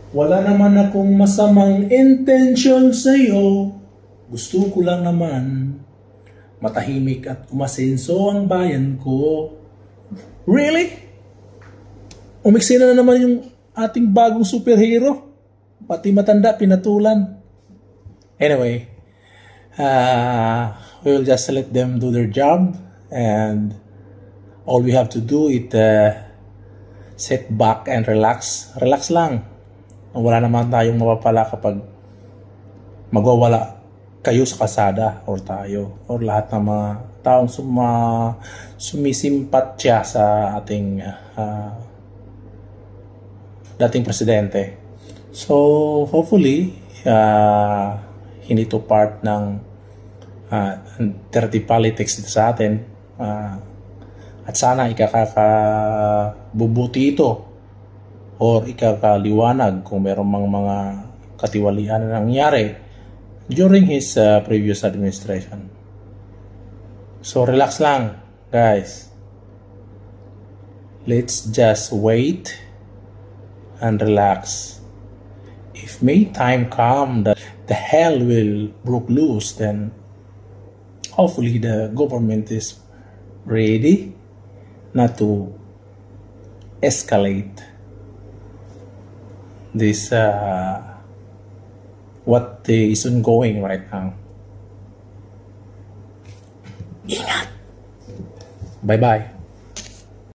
Wala naman akong masamang intention sa'yo. Gusto ko lang naman matahimik at umasenso ang bayan ko. Really? Umiksi na naman yung ating bagong superhero. Pati matanda pinatulan. Anyway, we'll just let them do their job. And all we have to do is sit back and relax. Relax lang. Wala naman tayong mapapala kapag magwawala kayo sa kasada or tayo or lahat ng mga taong sumisimpatya sa ating dating presidente. So hopefully hindi to part ng dirty politics sa atin, at sana ikakabubuti ito or ikakaliwanag kung mayroong mga katiwalian na nangyari during his previous administration. So relax lang, guys. Let's just wait and relax. If may time come that the hell will broke loose, then hopefully the government is ready not to escalate this what is ongoing right now. Ingat. Bye-bye.